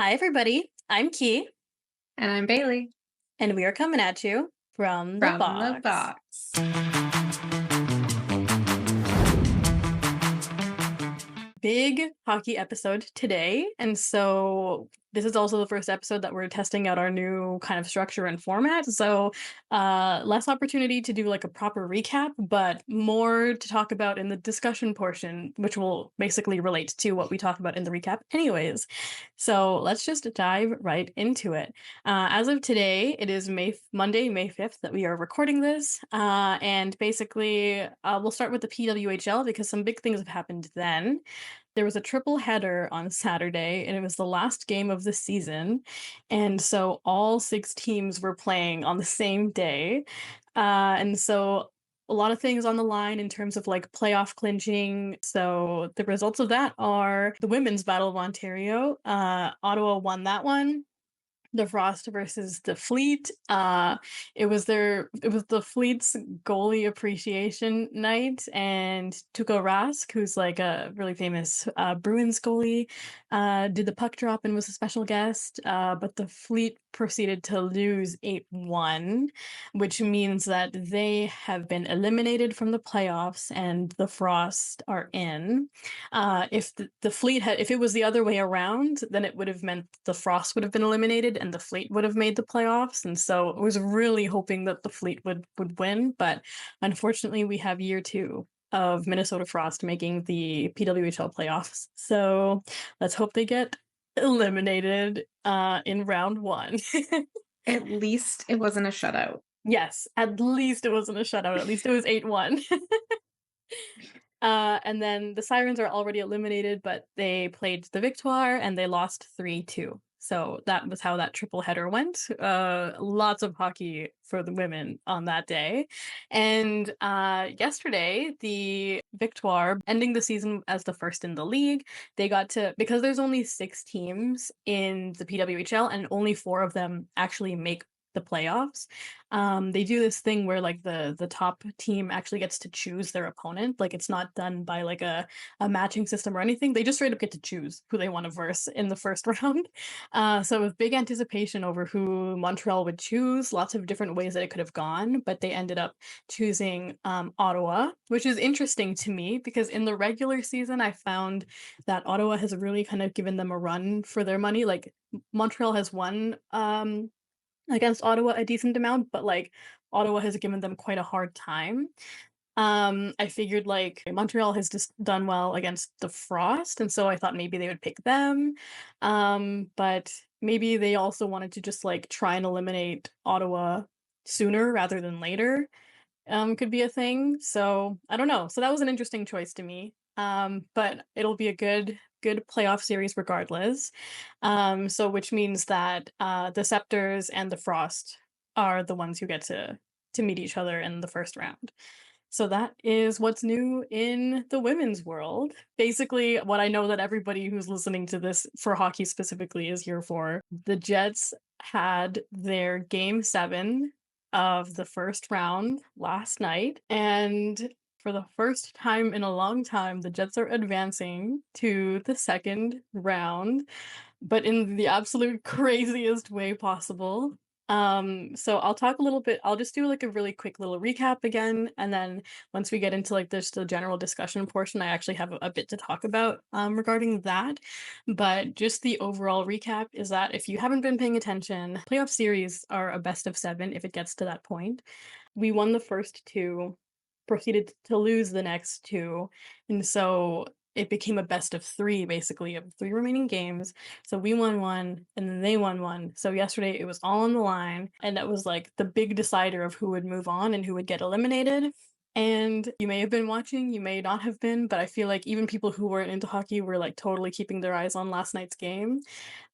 Hi, everybody. I'm Key, And I'm Bailey and we are coming at you from the from the box. box. Big hockey episode today. And so this is also the first episode that we're testing out our new kind of structure and format. So less opportunity to do like a proper recap, but more to talk about in the discussion portion, which will basically relate to what we talk about in the recap anyways. So let's just dive right into it. As of today, it is Monday, May 5th that we are recording this. And basically, we'll start with the PWHL because some big things have happened then. There was a triple header on Saturday, and it was the last game of the season. And so all six teams were playing on the same day. And so a lot of things on the line in terms of like playoff clinching. So the results of that are the women's Battle of Ontario. Ottawa won that one. The Frost versus the Fleet. It was the Fleet's goalie appreciation night, and Tuukka Rask, who's like a really famous Bruins goalie, did the puck drop and was a special guest. But the Fleet proceeded to lose 8-1, which means that they have been eliminated from the playoffs and the Frost are in. If the Fleet if it was the other way around, then it would have meant the Frost would have been eliminated and the Fleet would have made the playoffs. And so I was really hoping that the Fleet would win, but unfortunately, we have year two of Minnesota Frost making the PWHL playoffs. So let's hope they get eliminated in round one. At least it wasn't a shutout. Yes, at least it wasn't a shutout. At least it was 8-1. And then the Sirens are already eliminated, but they played the Victoire and they lost 3-2. So that was how that triple header went. Lots of hockey for the women on that day. And yesterday, the Victoire, ending the season as the first in the league, they got to, because there's only 6 teams in the PWHL and only 4 of them actually make the playoffs. They do this thing where like the top team actually gets to choose their opponent. Like it's not done by like a matching system or anything. They just straight up get to choose who they want to verse in the first round. So with big anticipation over who Montreal would choose, lots of different ways that it could have gone, but they ended up choosing Ottawa, which is interesting to me because in the regular season I found that Ottawa has really kind of given them a run for their money. Like Montreal has won against Ottawa a decent amount, but like Ottawa has given them quite a hard time. I figured like Montreal has just done well against the Frost, and so I thought maybe they would pick them. But maybe they also wanted to just like try and eliminate Ottawa sooner rather than later. Could be a thing. So I don't know. So that was an interesting choice to me. But it'll be a good playoff series regardless. So which means that the Scepters and the Frost are the ones who get to meet each other in the first round. So that is what's new in the women's world. Basically, what I know that everybody who's listening to this for hockey specifically is here for. The Jets had their game 7 of the first round last night, and for the first time in a long time, the Jets are advancing to the second round, but in the absolute craziest way possible. So I'll talk a little bit, I'll just do like a really quick little recap again, and then once we get into like just the general discussion portion, I actually have a bit to talk about regarding that. But just the overall recap is that if you haven't been paying attention, playoff series are a best of 7 if it gets to that point. We won the first 2, proceeded to lose the next 2, and so it became a best of 3 basically of 3 remaining games. So we won 1 and then they won 1. So yesterday it was all on the line, and that was like the big decider of who would move on and who would get eliminated. And you may have been watching, you may not have been, but I feel like even people who weren't into hockey were like totally keeping their eyes on last night's game.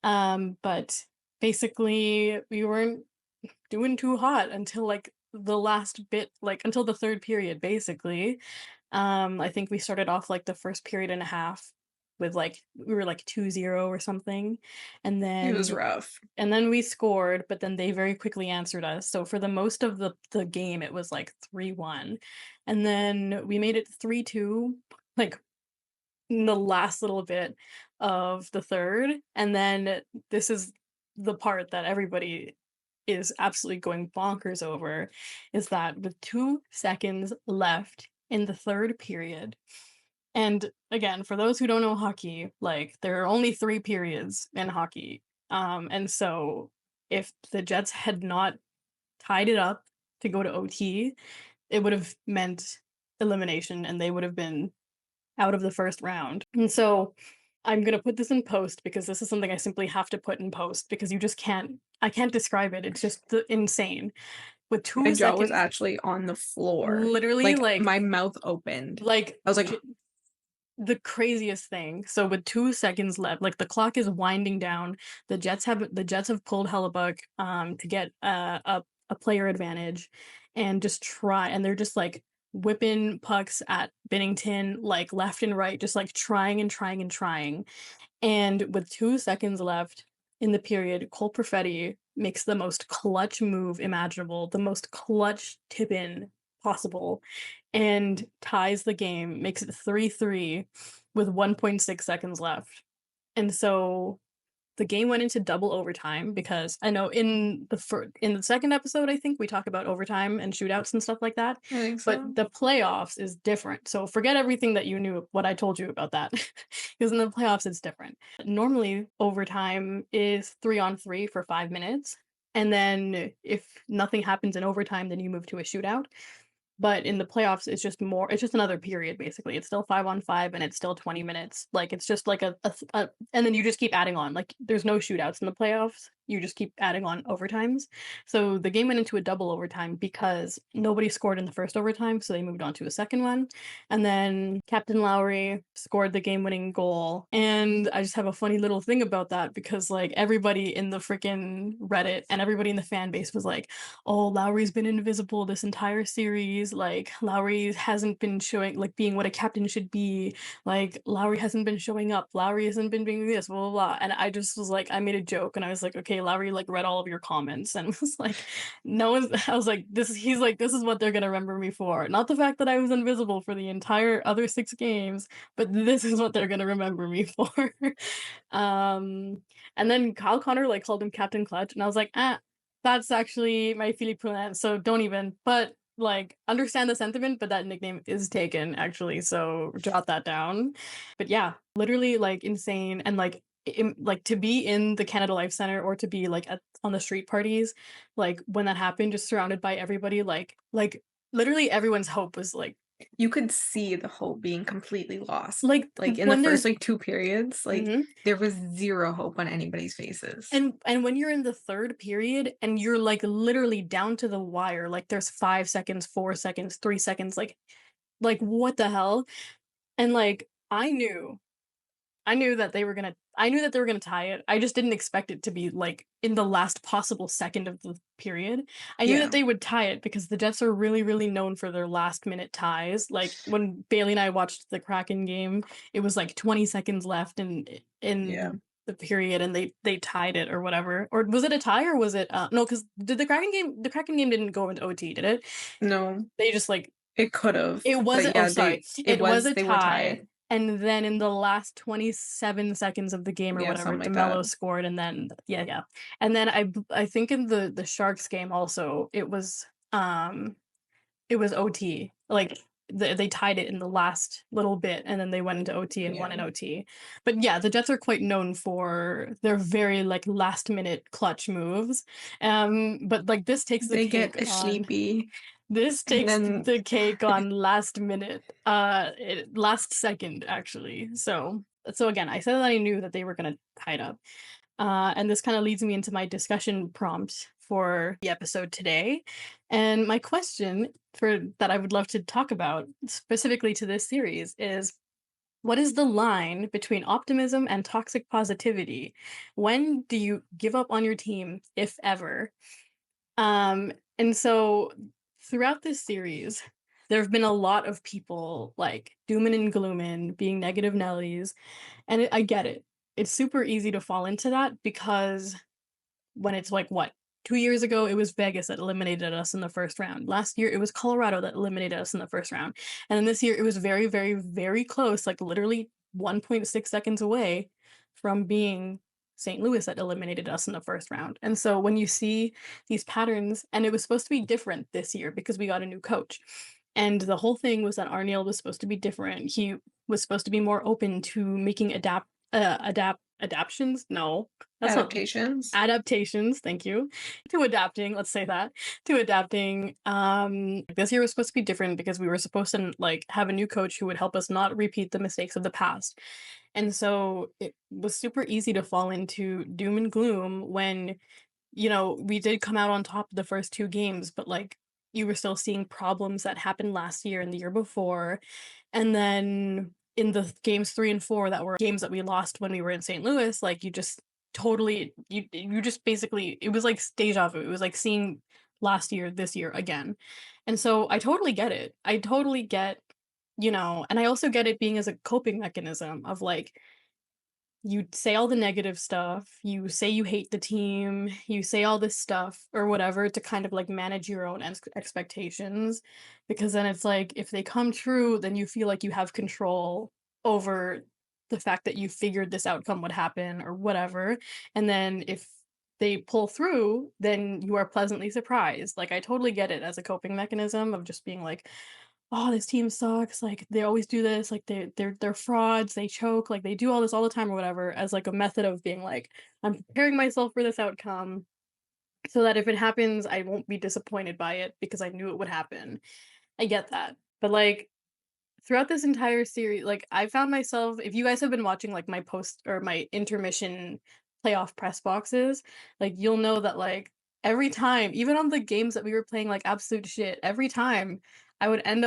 But basically we weren't doing too hot until like the last bit, like until the third period basically. I think we started off like the first period and a half with like we were like 2-0 or something, and It was then rough. we scored, but then they very quickly answered us. So for the most of the game it was like 3-1, and then we made it 3-2 like in the last little bit of the third, and then this is the part that everybody is absolutely going bonkers over, is that with 2 seconds left in the third period, and again, for those who don't know hockey, like, there are only 3 periods in hockey, and so if the Jets had not tied it up to go to OT, it would have meant elimination, and they would have been out of the first round. And so I'm gonna put this in post because this is something I simply have to put in post because you just can't I can't describe it. It's just insane. With My 2 jaw was seconds, actually on the floor. literally Like, my mouth opened. like I was like, j- the craziest thing. So with 2 seconds left, like the clock is winding down. The Jets have pulled Hellebuck to get a player advantage and just try, and they're just like whipping pucks at Bennington like left and right, just like trying and trying and trying. And with 2 seconds left in the period, Cole Perfetti makes the most clutch move imaginable, the most clutch tip in possible, and ties the game, makes it 3-3 with 1.6 seconds left. And so the game went into double overtime because I know in the second episode, I think we talk about overtime and shootouts and stuff like that. I think But so. the playoffs is different. So forget everything that you knew what I told you about that. Because in the playoffs it's different. Normally overtime is 3-on-3 for 5 minutes. And then if nothing happens in overtime, then you move to a shootout. But in the playoffs, it's just another period, basically. It's still 5-on-5 and it's still 20 minutes. Like, it's just like and then you just keep adding on. Like, there's no shootouts in the playoffs. You just keep adding on overtimes. So the game went into a double overtime because nobody scored in the first overtime, so they moved on to a second one. And then Captain Lowry scored the game-winning goal. And I just have a funny little thing about that because, like, everybody in the freaking Reddit and everybody in the fan base was like, oh, Lowry's been invisible this entire series. Like, Lowry hasn't been showing, like, being what a captain should be. Like, Lowry hasn't been showing up. Lowry hasn't been doing this, blah, blah, blah. And I just was like, I made a joke and I was like, okay, Lowry, like, read all of your comments and was like, no one's, I was like, he's like, this is what they're gonna remember me for. Not the fact that I was invisible for the entire other 6 games, but this is what they're gonna remember me for. um, and then Kyle Connor, like, called him Captain Clutch, and I was like, that's actually my Philippe Poulin, so don't even. But like, understand the sentiment, but that nickname is taken actually, so jot that down. But yeah, literally like insane, and like like to be in the Canada Life Center or to be like on the street parties, like when that happened, just surrounded by everybody, like literally everyone's hope was You could see the hope being completely lost. like Like, in the when first, there's like, 2 periods, like, mhm. there was 0 hope on anybody's faces. And when you're in the third period and you're like literally down to the wire, like there's 5 seconds, 4 seconds, 3 seconds, like what the hell? And like I knew that they were gonna tie it. I just didn't expect it to be like in the last possible second of the period. I knew that Yeah. they would tie it because the Jets are really, really known for their last minute ties. Like when Bailey and I watched the Kraken game, it was like 20 seconds left Yeah. in the period and they tied it or whatever. Or was it a tie or was it no, because did the Kraken game didn't go into OT, did it? No, They just like it could've, it but wasn't oh, yeah, sorry. It was a they were tie, tied. and then in the last 27 seconds of the game or Yeah, whatever, something like that. DeMello scored, and then yeah. And then I think in the Sharks game also, it was OT. Like, they tied it in the last little bit, and then they went into OT and won Yeah. in OT. But yeah, the Jets are quite known for their very, like, last-minute clutch moves, but, like, They get sleepy, this and takes then the cake on last minute, last second actually. So again, I said that I knew that they were gonna tie it up. And this kind of leads me into my discussion prompt for the episode today. And my question for that I would love to talk about specifically to this series is, what is the line between optimism and toxic positivity? When do you give up on your team, if ever? And so throughout this series, there have been a lot of people like dooming and glooming, being negative Nellies, and I get it. It's super easy to fall into that because when it's like what 2 years ago, it was Vegas that eliminated us in the first round. Last year, it was Colorado that eliminated us in the first round, and then this year, it was very, very, very close, like literally 1.6 seconds away from being St. Louis that eliminated us in the first round. And so when you see these patterns, and it was supposed to be different this year because we got a new coach. And the whole thing was that Arniel was supposed to be different. He was supposed to be more open to making adaptations. No, that's not Adaptations. adaptations. Thank you. To adapting, let's say that. To adapting. This year was supposed to be different because we were supposed to like have a new coach who would help us not repeat the mistakes of the past. And so it was super easy to fall into doom and gloom when, we did come out on top of the first two games, but like you were still seeing problems that happened last year and the year before. And then in the games 3 and 4 that were games that we lost when we were in St. Louis, like you just totally you just basically it was like deja vu. It was like seeing last year, this year again. And so I totally get it. I totally get, and I also get it being as a coping mechanism of like you say all the negative stuff, you say you hate the team, you say all this stuff or whatever to kind of like manage your own expectations. Because then it's like, if they come true, then you feel like you have control over the fact that you figured this outcome would happen or whatever. And then if they pull through, then you are pleasantly surprised. Like, I totally get it as a coping mechanism of just being like, oh, this team sucks, like they always do this, like they're frauds, they choke, like they do all this all the time or whatever, as like a method of being like, I'm preparing myself for this outcome so that if it happens, I won't be disappointed by it because I knew it would happen. I get that. But like throughout this entire series, like I found myself, if you guys have been watching like my post or my intermission playoff press boxes, like you'll know that like every time, even on the games that we were playing like absolute shit, every time I would end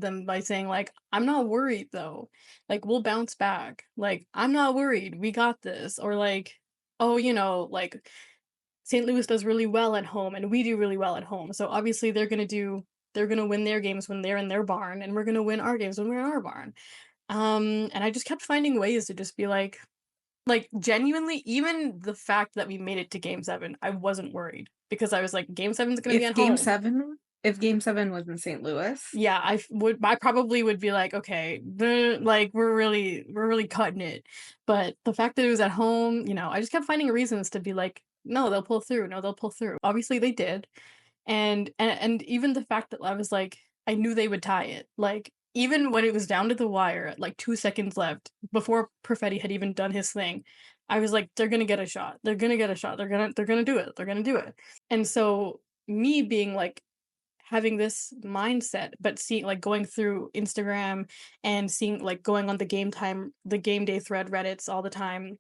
them by saying like, I'm not worried though. Like we'll bounce back. Like I'm not worried. We got this. Or like, oh, like St. Louis does really well at home and we do really well at home. So obviously they're gonna win their games when they're in their barn and we're gonna win our games when we're in our barn. And I just kept finding ways to just be like genuinely, even the fact that we made it to game 7, I wasn't worried because I was like, game 7's gonna be If at game home. 7 if game 7 was in St. Louis, Yeah, I probably would be like, okay, like we're really cutting it. But the fact that it was at home, I just kept finding reasons to be like, no, they'll pull through. No, they'll pull through. Obviously they did. And even the fact that I was like, I knew they would tie it. Like even when it was down to the wire at like 2 seconds left before Perfetti had even done his thing, I was like, they're gonna get a shot. They're gonna get a shot. They're gonna do it. They're gonna do it. And so me being like having this mindset, but seeing like going through Instagram and seeing like going on the game day thread Reddits all the time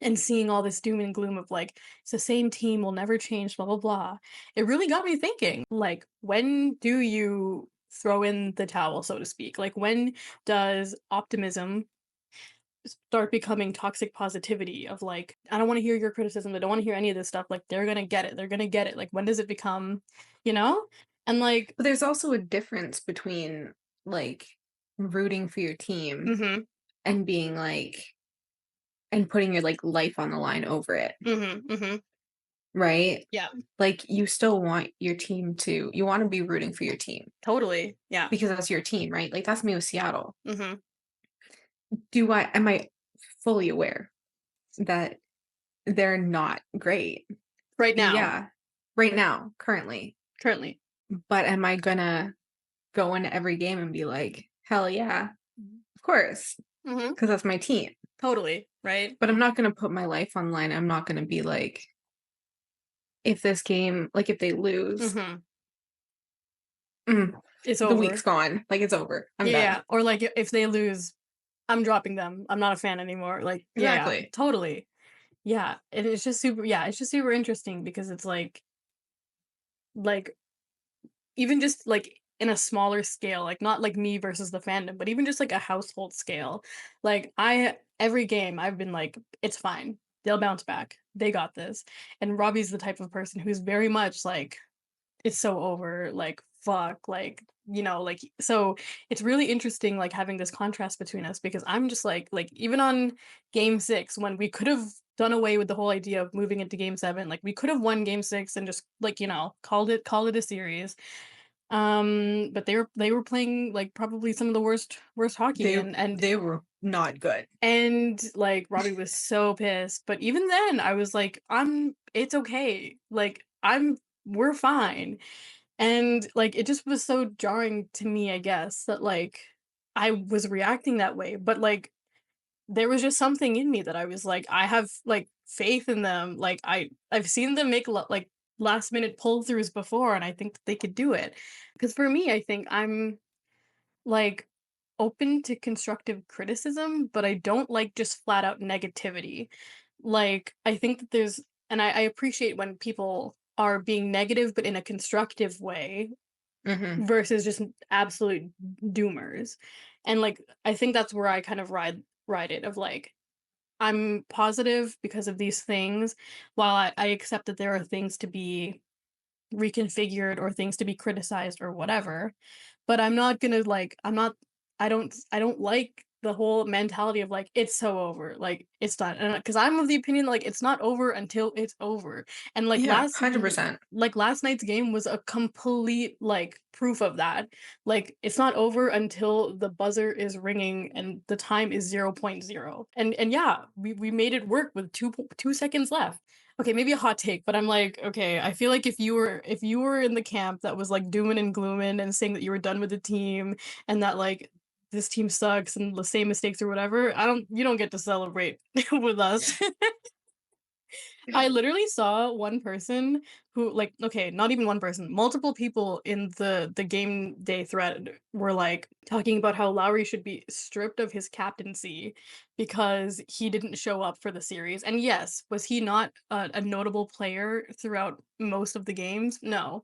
and seeing all this doom and gloom of like it's the same team, will never change, blah blah blah. It really got me thinking, like, when do you throw in the towel, so to speak? Like when does optimism start becoming toxic positivity of like, I don't want to hear your criticism, I don't want to hear any of this stuff, like they're gonna get it, they're gonna get it. Like when does it become, you know? And like, but there's also a difference between like rooting for your team mm-hmm, and being like and putting your like life on the line over it, mm-hmm, mm-hmm. right? Yeah, Like you still want your team to you want to be rooting for your team totally. Yeah. because that's your team, right? Like that's me with Seattle. Mm-hmm. Am I fully aware that they're not great? Right now, Yeah. Right now, currently. currently. But am I gonna go into every game and be like, hell yeah, of course, Mm-hmm. because that's my team. Totally. Right. But I'm not gonna put my life online. I'm not gonna be like, if this game, like if they lose, Mm-hmm. mm, It's the week's over. gone. Like it's over. I'm Yeah, done. yeah. Or like if they lose, I'm dropping them. I'm not a fan anymore. Like, yeah, yeah, Exactly. totally. Yeah. And it's just super, yeah, it's just super interesting because it's like even just like in a smaller scale, like not like me versus the fandom, but even just like a household scale. Like every game I've been like, it's fine. They'll bounce back. They got this. And Robbie's the type of person who's very much like, it's so over, like fuck, like like so it's really interesting like having this contrast between us because I'm just like even on game 6 when we could have done away with the whole idea of moving into game 7, like we could have won game 6 and just like called it a series. But they were playing, like, probably some of the worst hockey, They and they were not good. and, like, Robbie was so pissed, but even then, I was like, it's okay, like, we're fine." And, like, it just was so jarring to me, I guess, that, like, I was reacting that way, but, like, there was just something in me that I was like, I have, like, faith in them, like, I've seen them make like, last minute pull-throughs before, and I think that they could do it. Because for me, I think I'm, like, open to constructive criticism, but I don't like just flat out negativity. Like, I think that I appreciate when people are being negative, but in a constructive way Mhm. versus just absolute doomers. And, like, I think that's where I kind of ride it of, like, I'm positive because of these things, while I accept that there are things to be reconfigured or things to be criticized or whatever. But I'm not gonna like I'm not I don't like the whole mentality of like it's so over, like it's done. And because I'm of the opinion like it's not over until it's over. And Yeah, 100%. like last night's game was a complete like proof of that. Like it's not over until the buzzer is ringing and the time is 0.0. And yeah, we made it work with 2 seconds left. Okay, maybe a hot take, but I'm like, okay, I feel like if you were in the camp that was like dooming and glooming and saying that you were done with the team and that like this team sucks and the same mistakes or whatever, I don't you don't get to celebrate with us. I literally saw one person who like okay, not even one person, multiple people in the game day thread were like talking about how Lowry should be stripped of his captaincy because he didn't show up for the series. And yes, was he not a notable player throughout most of the games? No.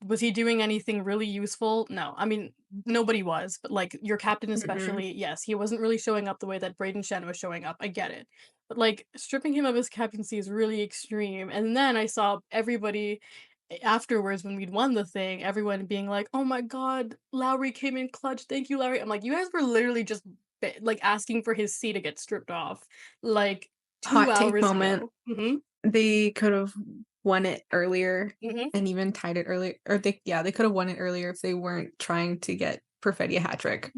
Was he doing anything really useful? No. I mean, nobody was, but like your captain Mhm. especially, yes, he wasn't really showing up the way that Braden Shen was showing up. I get it. But, like, stripping him of his captaincy is really extreme, and then I saw everybody afterwards when we'd won the thing, everyone being like, "Oh my god, Lowry came in clutch, thank you, Lowry." I'm like, "You guys were literally just like, asking for his C to get stripped off, like, 2 Hot take hours moment. ago." Mhm, They could've won it earlier mhm. and even tied it earlier, or they could've won it earlier if they weren't trying to get Perfetti a hat trick.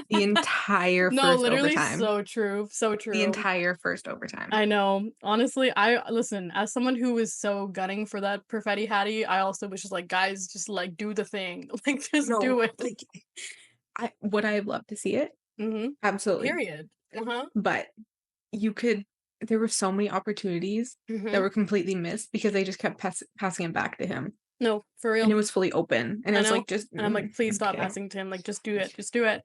The entire No, first literally overtime. so true, so The true. entire first overtime. I know. Honestly, I listen, as someone who was so gunning for that Perfetti Hattie, I also was just like, "Guys, just, like, do the thing. Like, just No, do it." like, I would I have loved to see it? Mhm. Absolutely. Period. Uh-huh. But you could there were so many opportunities that Mhm. were completely missed because they just kept passing it back to him, No, for and it real. was fully open, and it I was know. like, just And I'm like, "Please stop okay. passing to him, like, just do it, just do it."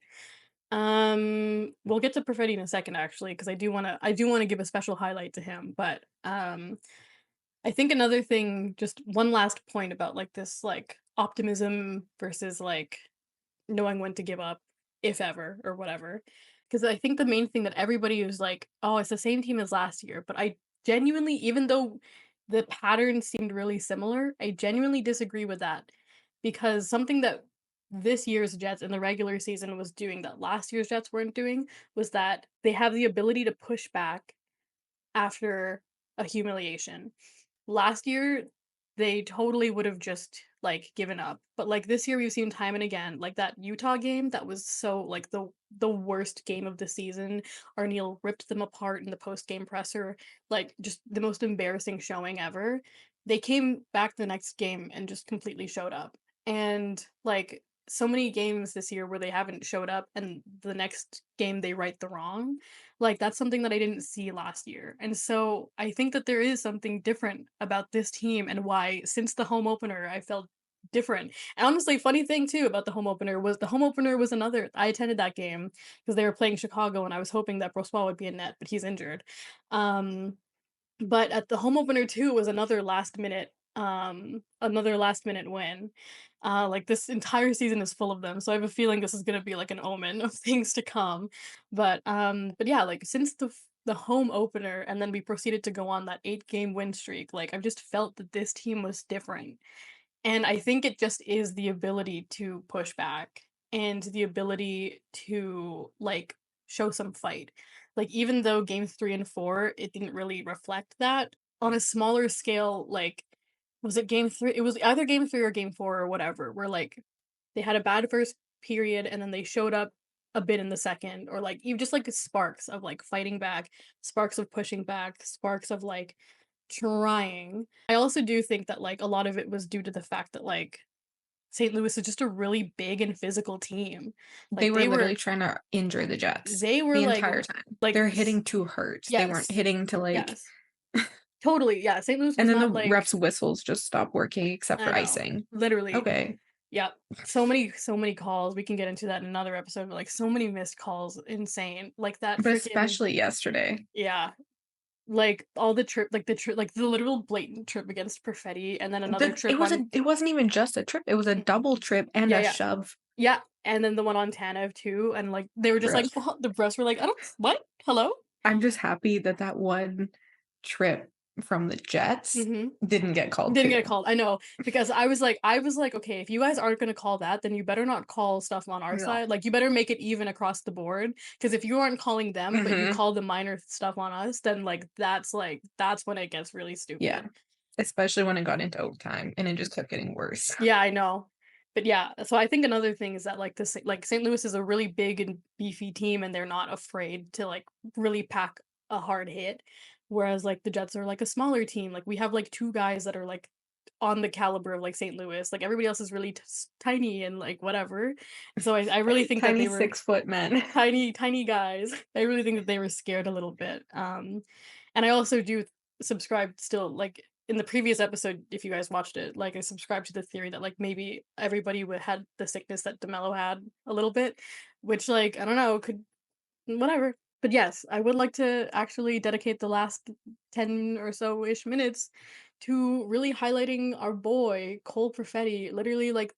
We'll get to Perfetti in a second actually, because I do wanna give a special highlight to him, but, I think another thing just one last point about, like, this, like, optimism versus, like, knowing when to give up, if ever, or whatever. Because I think the main thing that everybody was like, "Oh, it's the same team as last year," but I genuinely even though the pattern seemed really similar, I genuinely disagree with that. Because something that this year's Jets in the regular season was doing that last year's Jets weren't doing was that they have the ability to push back after a humiliation. Last year, they totally would have just, like, given up, but, like, this year we've seen time and again, like, that Utah game, that was so like, the worst game of the season. Arneal ripped them apart in the post-game presser, like, just the most embarrassing showing ever. They came back the next game and just completely showed up, and, like, so many games this year where they haven't showed up and the next game they right the wrong, like, that's something that I didn't see last year, and so I think that there is something different about this team and why since the home opener, I felt different. And honestly, funny thing too about the home opener was another I attended that game because they were playing Chicago, and I was hoping that Brossoit would be in net, but he's injured. Um but at the home opener too was another last minute win. Like this entire season is full of them, so I have a feeling this is gonna be like an omen of things to come. But yeah, like since the home opener and then we proceeded to go on that 8-game win streak, like I've just felt that this team was different. And I think it just is the ability to push back and the ability to, like, show some fight. Like, even though games 3 and 4, it didn't really reflect that, on a smaller scale, like, Was it game 3? It was either game 3 or game 4 or whatever, where, like, they had a bad first period and then they showed up a bit in the second, or, like, even just, like, sparks of, like, fighting back, sparks of pushing back, sparks of, like, trying. I also do think that, like, a lot of it was due to the fact that, like, St. Louis is just a really big and physical team. They Like, were literally trying to injure the Jets they were, the entire time. like, They're s hitting to hurt. They weren't yes, hitting to, like yes. Totally, yeah, St. Louis and was then the not, like refs' whistles just stopped working except I for know, icing. literally. Okay. Yep. So many calls, we can get into that in another episode, but, like, so many missed calls, insane. Like, that But freaking especially yesterday. yeah. Like, all the trip like, the literal blatant trip against Perfetti, and then another trip on It wasn't even just a trip, it was a mhm. double trip and Yeah, a yeah. shove. Yeah, and then the one on Tanev too, and, like, they were just like, Bruh. the refs were like, "I don't what? Hello?" I'm just happy that that one trip from the Jets Mhm. didn't get called Didn't too. get called, I know, because I was like, "Okay, if you guys aren't gonna call that, then you better not call stuff on our No. side, like, you better make it even across the board. Because if you aren't calling them, but you Mhm. call the minor stuff on us, then, that's when it gets really Yeah. stupid." Especially when it got into overtime, and it just kept getting worse. Yeah, I know. But yeah, so I think another thing is that, like, St. Louis is a really big and beefy team, and they're not afraid to, like, really pack a hard hit, whereas, like, the Jets are, like, a smaller team, like, we have, like, 2 guys that are, like, on the caliber of, like, St. Louis, like, everybody else is really tiny and, like, whatever, so I really think that Tiny they were 6-foot men. tiny, tiny guys. I really think that they were scared a little bit. And I also do subscribe still, like in the previous episode, if you guys watched it, like I subscribe to the theory that like maybe everybody had the sickness that Demelo had a little bit, which like I don't know could whatever. But yes, I would like to actually dedicate the last 10 or so ish minutes to really highlighting our boy Cole Perfetti. Literally, like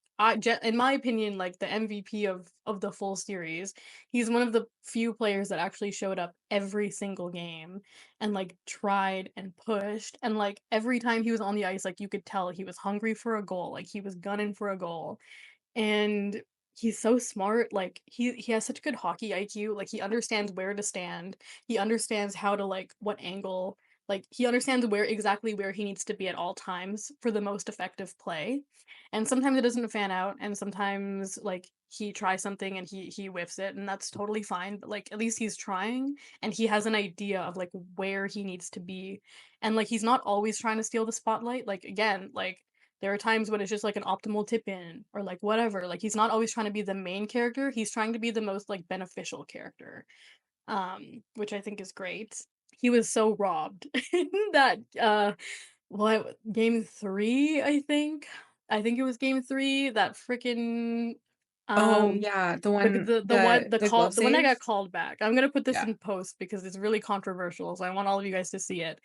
in my opinion, like the MVP of the full series. He's one of the few players that actually showed up every single game and like tried and pushed, and like every time he was on the ice, like you could tell he was hungry for a goal, like he was gunning for a goal, and he's so smart, like, he has such good hockey IQ, like, he understands where to stand, he understands how to, like, what angle, like, he understands exactly where he needs to be at all times for the most effective play, and sometimes it doesn't fan out, and sometimes, like, he tries something and he whiffs it, and that's totally fine, but, like, at least he's trying, and he has an idea of, like, where he needs to be, and, like, he's not always trying to steal the spotlight, like, again, like, there are times when it's just like an optimal tip in or like whatever. Like he's not always trying to be the main character. He's trying to be the most like beneficial character. Which I think is great. He was so robbed in that what game 3, I think. I think it was game 3 that freaking Oh, um yeah, the one the glove the one that got save? called back. I'm gonna put this Yeah. in post because it's really controversial, so I want all of you guys to see it.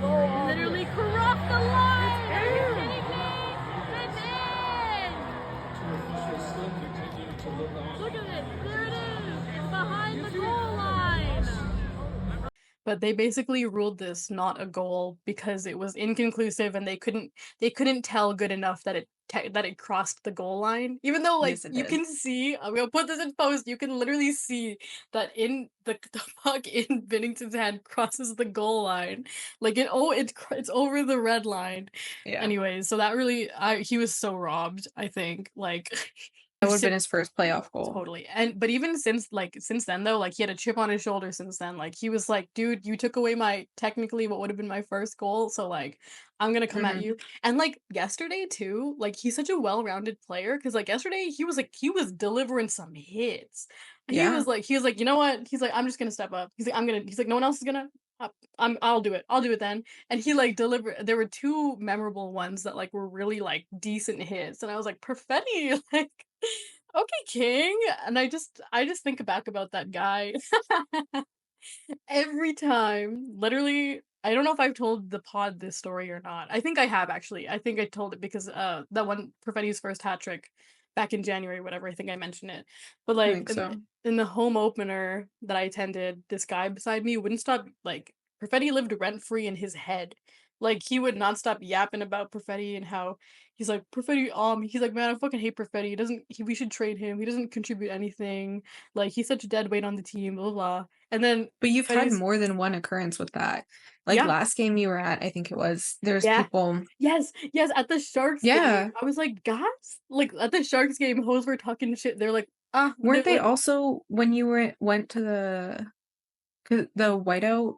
Literally crossed the line! Are you kidding me? It's in! Look at it! There it is! It's behind the goal line! But they basically ruled this not a goal because it was inconclusive and they couldn't tell good enough that it crossed the goal line. Even though like Yes, it you did. can see, I'm gonna put this in post. You can literally see that in the puck in Binnington's hand crosses the goal line. Like it's over the red line. Yeah. Anyways, so that really he was so robbed. I think like That would've been his first playoff goal. totally. And but even since then though, like he had a chip on his shoulder since then. Like he was like, dude, you took away my technically what would have been my first goal. So like I'm gonna come at Mhm. you. And like yesterday too, like he's such a well-rounded player because like yesterday he was delivering some hits. Yeah. He was like, you know what? He's like, I'm just gonna step up. He's like, no one else is gonna I'll do it. I'll do it then. And he like delivered there were two memorable ones that like were really like decent hits. And I was like, Perfetti, like okay, King. And I just think back about that guy every time. Literally, I don't know if I've told the pod this story or not. I think I have actually. I think I told it because that one Perfetti's first hat trick back in January, whatever, I think I mentioned it. But I like think so. in the home opener that I attended, this guy beside me wouldn't stop like Perfetti lived rent free in his head. Like, he would not stop yapping about Perfetti and how he's like, "Perfetti, he's like, man, I fucking hate Perfetti. He doesn't we should trade him. He doesn't contribute anything. Like, he's such a dead weight on the team, blah, blah, blah." And then But you've had Perfetti's more than one occurrence with that. Like yeah, last game you were at, I think it was, there's yeah. people. Yes, yes, at the Sharks game, Yeah. I was like, "Guys?" Like, at the Sharks game, hoes were talking shit. They're like, they're Weren't they like, also when you went to the whiteout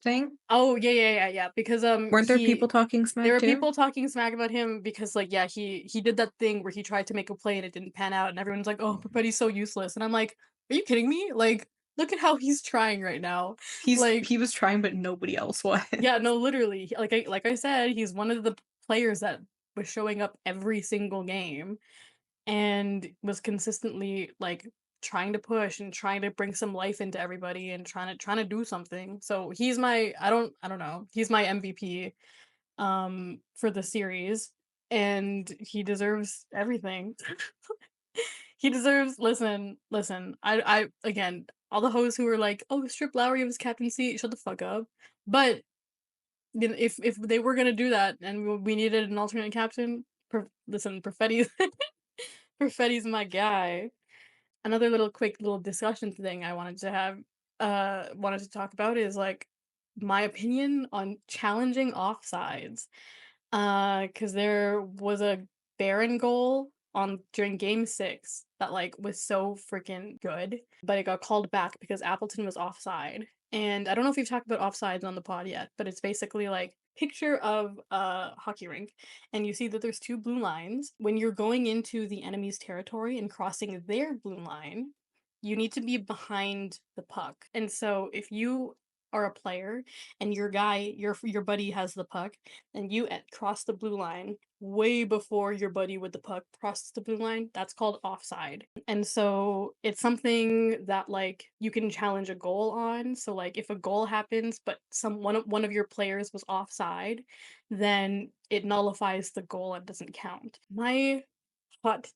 thing? "Oh, yeah, yeah, yeah, yeah," because, Weren't there people talking there smack were too? people talking smack about him because, like, yeah, he did that thing where he tried to make a play and it didn't pan out, and everyone's like, "Oh, Perfetti's so useless," and I'm like, "Are you kidding me? Like, look at how he's trying right now." Like, He was trying, but nobody else was. yeah, no, literally, like I said, he's one of the players that was showing up every single game and was consistently, like, trying to push and trying to bring some life into everybody and trying to do something. So, he's my I don't know, he's my MVP for the series, and he deserves everything. He deserves listen, I again, all the hoes who were like, "Oh, strip Lowry of his captaincy," shut the fuck up. But you know, if they were gonna do that and we needed an alternate captain, listen, Perfetti's Perfetti's my guy. Another little quick little discussion thing I wanted to have wanted to talk about is like my opinion on challenging offsides. Because there was a Baron goal on during game 6 that, like, was so freaking good, but it got called back because Appleton was offside. And I don't know if we've talked about offsides on the pod yet, but it's basically like picture of a hockey rink, and you see that there's 2 blue lines. When you're going into the enemy's territory and crossing their blue line, you need to be behind the puck. And so if you are a player and your buddy has the puck and you cross the blue line way before your buddy with the puck crosses the blue line, that's called offside. And so it's something that, like, you can challenge a goal on. So, like, if a goal happens but one of your players was offside, then it nullifies the goal and doesn't count. My hot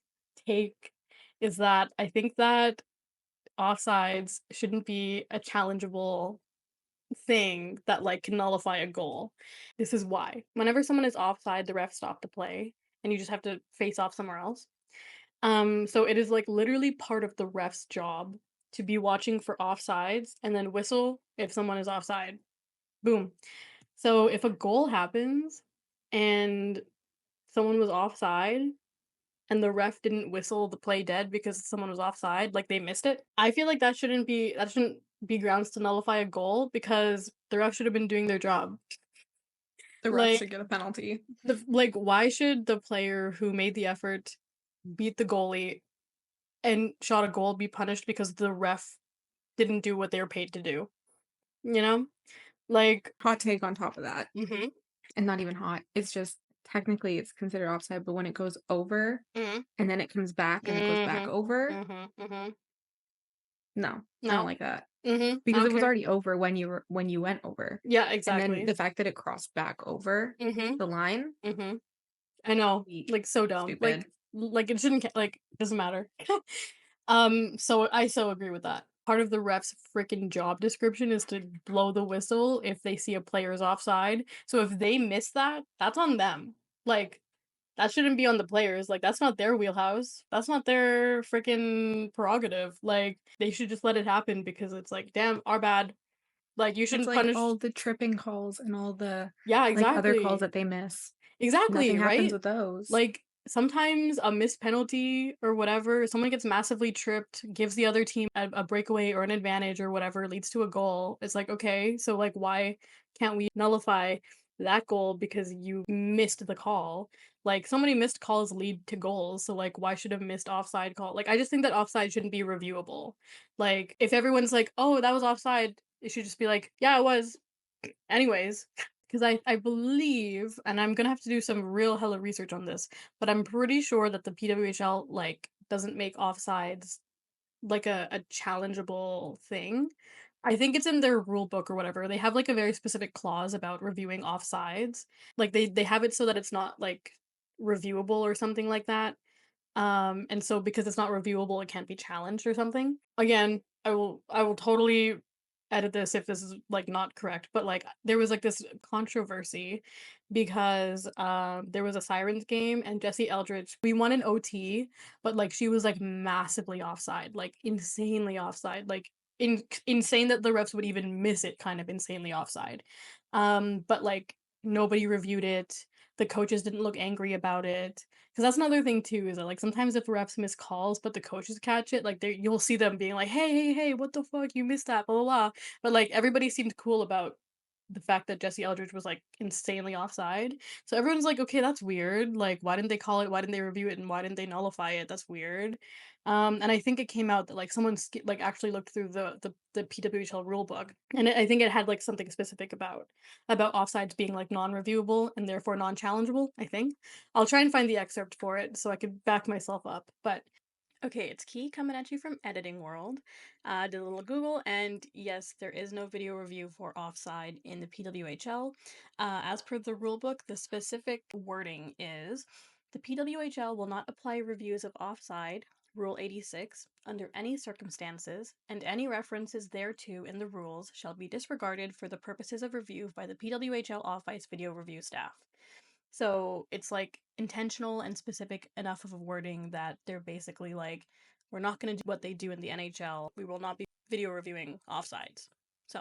take is that I think that offsides shouldn't be a challengeable thing that, like, can nullify a goal. This is why. Whenever someone is offside, the ref stop the play and you just have to face off somewhere else. So it is, like, literally part of the ref's job to be watching for offsides and then whistle if someone is offside. Boom. So if a goal happens and someone was offside and the ref didn't whistle the play dead because someone was offside, like they missed it. I feel like that shouldn't be grounds to nullify a goal because the ref should have been doing their job. The ref Like should get a penalty. why should the player who made the effort beat the goalie and shot a goal be punished because the ref didn't do what they were paid to do? You know? Like Hot take on top of that. mhm. And not even hot. It's just technically it's considered offside, but when it goes over Mhm. and then it comes back and it goes back Mhm. over, Mhm. Mhm. no, I don't No. like that. Mhm. I Because don't it was care. already over when you went over. Yeah, And then exactly. the fact that it crossed back over Mhm. the line, Mhm. I know, weak, like, so dumb. stupid. Like, it shouldn't like, doesn't matter. So I so agree with that. Part of the ref's freaking job description is to blow the whistle if they see a player's offside. So if they miss that, that's on them. Like, that shouldn't be on the players. Like, that's not their wheelhouse. That's not their freaking prerogative. Like, they should just let it happen because it's like, damn, our bad. Like, you It's shouldn't like punish. all the tripping calls and all the Yeah, like other calls exactly. that they miss. Exactly, Nothing happens right? with those. Like, sometimes a missed penalty or whatever, someone gets massively tripped, gives the other team a breakaway or an advantage or whatever, leads to a goal. It's like, okay, so, like, why can't we nullify that goal because you missed the call? Like, so many missed calls lead to goals, so, like, why should a missed offside call, like, I just think that offside shouldn't be reviewable. Like, if everyone's like, "Oh, that was offside," it should just be like, "Yeah, it was." Anyways, because I believe, and I'm gonna have to do some real hella research on this, but I'm pretty sure that the PWHL, like, doesn't make offsides like a challengeable thing. I think it's in their rule book or whatever. They have, like, a very specific clause about reviewing offsides. Like, they have it so that it's not, like, reviewable or something like that. And so because it's not reviewable, it can't be challenged or something. Again, I will totally edit this if this is like not correct, but like there was like this controversy because there was a Sirens game and Jessie Eldridge, we won an OT, but like she was like massively offside, like insanely offside, like insane that the refs would even miss it, kind of insanely offside. But like nobody reviewed it. The coaches didn't look angry about it. Because that's another thing too, is that like sometimes if refs miss calls, but the coaches catch it, like you'll see them being like, hey, what the fuck, you missed that, blah blah blah. But like everybody seemed cool about the fact that Jessie Eldridge was like insanely offside. So everyone's like, okay, that's weird. Like, why didn't they call it? Why didn't they review it? And why didn't they nullify it? That's weird. And I think it came out that like someone like actually looked through the PWHL rule book, and I think it had like something specific about offsides being like non-reviewable and therefore non-challengeable. I think I'll try and find the excerpt for it so I could back myself up. But okay, it's Key coming at you from Editing World. Did a little Google, and yes, there is no video review for offside in the PWHL. As per the rulebook, the specific wording is the PWHL will not apply reviews of offside, Rule 86, under any circumstances, and any references thereto in the rules shall be disregarded for the purposes of review by the PWHL off-ice video review staff. So it's like intentional and specific enough of a wording that they're basically like, we're not going to do what they do in the NHL. We will not be video reviewing offsides. So,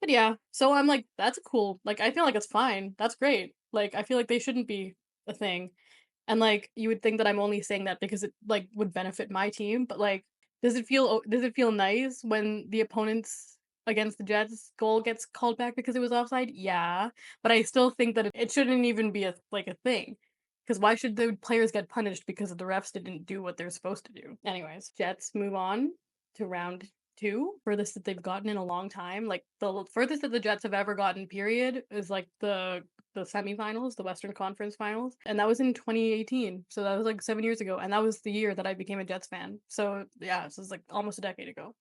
but yeah, so I'm like, that's cool. Like, I feel like it's fine. That's great. Like, I feel like they shouldn't be a thing. And like, you would think that I'm only saying that because it like would benefit my team, but like, does it feel nice when the opponent's against the Jets goal gets called back because it was offside? Yeah, but I still think that it shouldn't even be a thing. Because why should the players get punished because the refs didn't do what they're supposed to do? Anyways, Jets move on to round 2, furthest that they've gotten in a long time. Like the furthest that the Jets have ever gotten, period, is like the semifinals, the Western Conference Finals, and that was in 2018. So that was like 7 years ago, and that was the year that I became a Jets fan. So yeah, this was like almost a decade ago.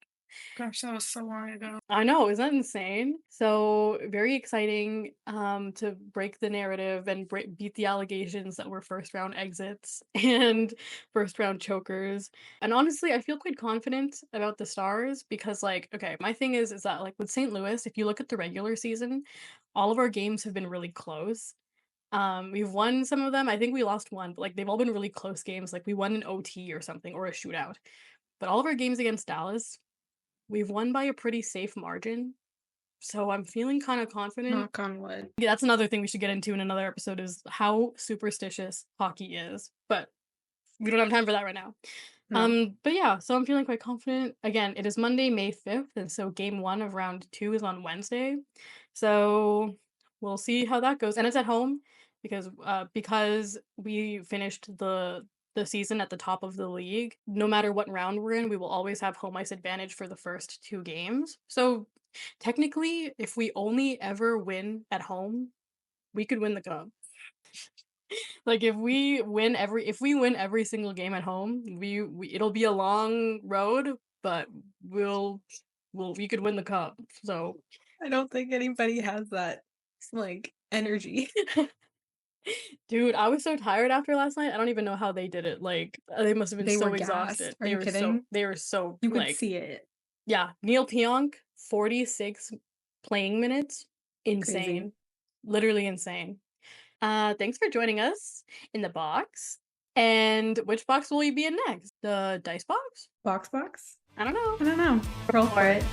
Gosh, that was so long ago. I know, isn't that insane? So very exciting to break the narrative and beat the allegations that were first round exits and first round chokers. And honestly, I feel quite confident about the Stars because like, okay, my thing is that like with St. Louis, if you look at the regular season, all of our games have been really close. We've won some of them. I think we lost one, but like they've all been really close games. Like we won an OT or something or a shootout. But all of our games against Dallas, we've won by a pretty safe margin. So I'm feeling kind of confident. Knock on wood. Yeah, that's another thing we should get into in another episode is how superstitious hockey is. But we don't have time for that right now. No. But yeah, so I'm feeling quite confident. Again, it is Monday, May 5th, and so game 1 of round 2 is on Wednesday. So we'll see how that goes. And it's at home because we finished the season at the top of the league. No matter what round we're in, we will always have home ice advantage for the first 2 games. So technically, if we only ever win at home, we could win the cup. Like if we win every single game at home, we it'll be a long road, but we could win the cup. So I don't think anybody has that like energy. dude, I was so tired after last night. I don't even know how they did it. Like they must have been They so were gassed. exhausted. Are you kidding? They were so You could like see it. yeah, Neil Pionk, 46 playing minutes. Insane. Crazy. Literally insane. Thanks for joining us in the box. And which box will you be in next? The dice box? Box? I don't know. I don't know. Roll for it.